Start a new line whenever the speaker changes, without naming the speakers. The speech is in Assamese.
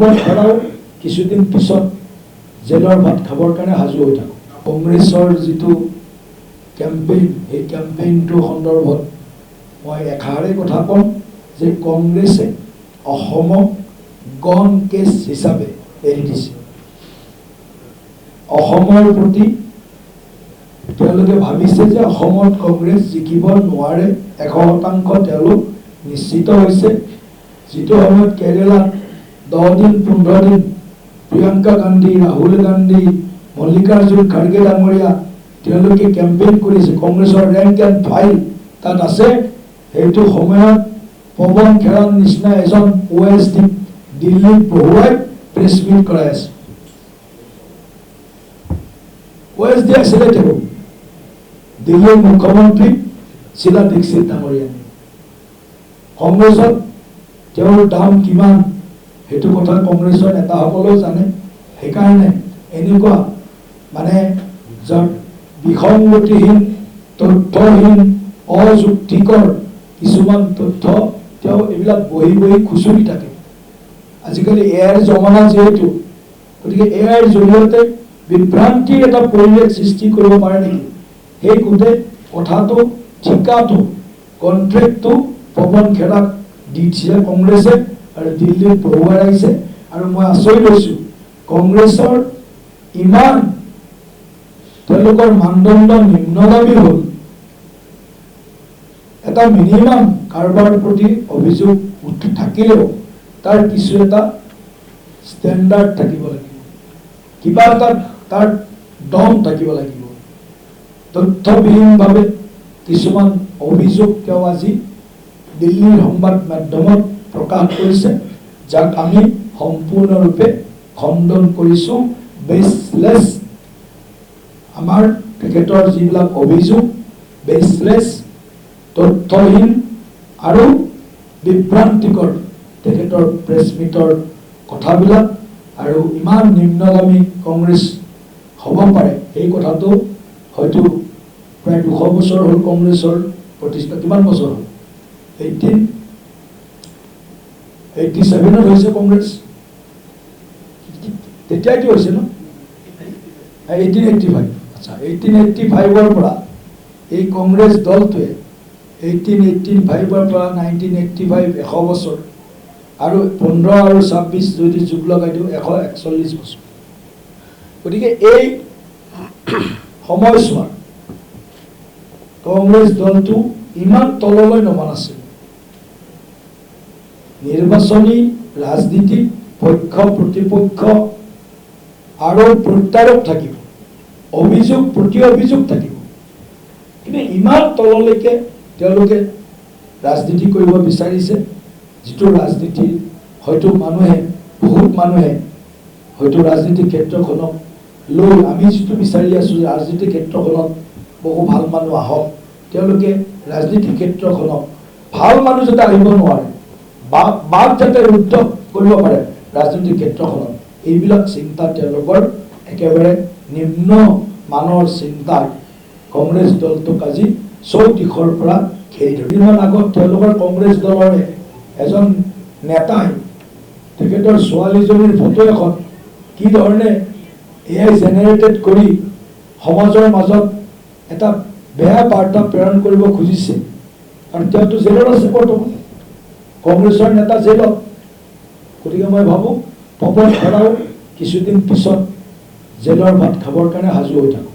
পৱন খেৰাও কিছুদিন পিছত জেলৰ ভাত খাবৰ কাৰণে সাজু হৈ থাকক। কংগ্ৰেছৰ যিটো কেম্পেইন, এই কেম্পেইনটোৰ সন্দৰ্ভত মই এষাৰে কথা ক'ম যে কংগ্ৰেছে অসমক গন কেছ হিচাপে এৰি দিছে। অসমৰ প্ৰতি তেওঁলোকে ভাবিছে যে অসমত কংগ্ৰেছ জিকিব নোৱাৰে, 100% তেওঁলোক নিশ্চিত হৈছে। যিটো সময়ত কেৰেলাত 10 দিন 15 দিন প্ৰিয়ংকা গান্ধী, ৰাহুল গান্ধী, মল্লিকাৰ্জুন খাৰ্গে ডাঙৰীয়া তেওঁলোকে কেম্পেইন কৰিছে, কংগ্ৰেছৰ ৰেংক এণ্ড ফাইল তাত আছে। সেইটো সময়ত পৱন খেৰাৰ নিচিনা এজন OSD দিল্লীত বহুৱাই প্ৰেছ মিট কৰাই আছে। OSD আছিলে তেওঁ দিল্লীৰ মুখ্যমন্ত্ৰী শীলা দীক্ষিত ডাঙৰীয়া। কংগ্ৰেছত তেওঁৰ দাম কিমান সেইটো কথা কংগ্ৰেছৰ নেতাসকলেও জানে। সেইকাৰণে এনেকুৱা মানে বিসংগতিহীন, তথ্যহীন, অযুক্তিকৰ কিছুমান তথ্য তেওঁ এইবিলাক বহি বহি খুচৰি থাকে। আজিকালি এআইৰ জমানা যিহেতু, গতিকে এআইৰ জৰিয়তে বিভ্ৰান্তিৰ এটা পৰিৱেশ সৃষ্টি কৰিব পাৰে নেকি, সেই গোটেই কথাটো, ঠিকাটো, কণ্ট্ৰেক্টটো পৱন খেৰাক দি দিছে কংগ্ৰেছে আৰু দিল্লীত বহুৱাই আহিছে। আৰু মই আচৰিত হৈছোঁ কংগ্ৰেছৰ ইমান তেওঁলোকৰ মানদণ্ড নিম্নগামী হ'ল। এটা মিনিমাম কাৰোবাৰ প্ৰতি অভিযোগ থাকিলেও তাৰ কিছু এটা ষ্টেণ্ডাৰ্ড থাকিব লাগিব, কিবা এটা তাৰ দম থাকিব লাগিব। তথ্যবিহীনভাৱে কিছুমান অভিযোগ তেওঁ আজি দিল্লীৰ সংবাদ মাধ্যমত প্ৰকাশ কৰিছে, যাক আমি সম্পূৰ্ণৰূপে খণ্ডন কৰিছোঁ। বেছলেছ আমাৰ তেখেতৰ যিবিলাক অভিযোগ বেছলেছ, তথ্যহীন আৰু বিভ্ৰান্তিকৰ তেখেতৰ প্ৰেছ মিটৰ কথাবিলাক, আৰু ইমান নিম্নগামী কংগ্ৰেছ হ'ব পাৰে এই কথাটো হয়তো প্ৰায় 200 বছৰ হ'ল কংগ্ৰেছৰ প্ৰতিষ্ঠা। কিমান বছৰ হ'ল? 1887 হৈছে কংগ্ৰেছ, তেতিয়াইতো হৈছে ন, 1885। আচ্ছা, 1885ৰ পৰা এই কংগ্ৰেছ দলটোৱে 1885ৰ পৰা 1985 100 বছৰ, আৰু 15 আৰু 26 যদি যোগ লগাই দিওঁ 141 বছৰ। গতিকে এই সময়ছোৱাত কংগ্ৰেছ দলটো ইমান তললৈ নমা নাছিল। নিৰ্বাচনী ৰাজনীতিত পক্ষ প্ৰতিপক্ষ আৰু প্ৰত্যাৰোপ থাকিব, অভিযোগ প্ৰতি অভিযোগ থাকিব, কিন্তু ইমান তললৈকে তেওঁলোকে ৰাজনীতি কৰিব বিচাৰিছে, যিটো ৰাজনীতি হয়তো বহুত মানুহে হয়তো ৰাজনীতি ক্ষেত্ৰখনক লৈ আমি যিটো বিচাৰি আছোঁ যে ৰাজনীতি ক্ষেত্ৰখনত বহু ভাল মানুহ আহক, তেওঁলোকে ৰাজনীতি ক্ষেত্ৰখনক ভাল মানুহ যাতে আহিব নোৱাৰে, বাক যাতে ৰুদ্ধ কৰিব পাৰে ৰাজনীতি ক্ষেত্ৰখনত, এইবিলাক চিন্তা তেওঁলোকৰ একেবাৰে নিম্ন মানৰ চিন্তাই কংগ্ৰেছ দলটোক আজি চৌ দিশৰ পৰা ঘেৰি ধৰে। দিনমান আগত তেওঁলোকৰ কংগ্ৰেছ দলৰে এজন নেতাই তেখেতৰ ছোৱালীজনীৰ ফটো এখন কি ধৰণে AI জেনেৰেটেড কৰি সমাজৰ মাজত এটা বেয়া বাৰ্তা প্ৰেৰণ কৰিব খুজিছে, কাৰণ তেওঁতো জেলত আছে বৰ্তমান, কংগ্ৰেছৰ নেতা জেলত। গতিকে মই ভাবোঁ পৱন খেৰাও কিছুদিন পিছত জেলৰ ভাত খাবৰ কাৰণে সাজু হৈ থাকক।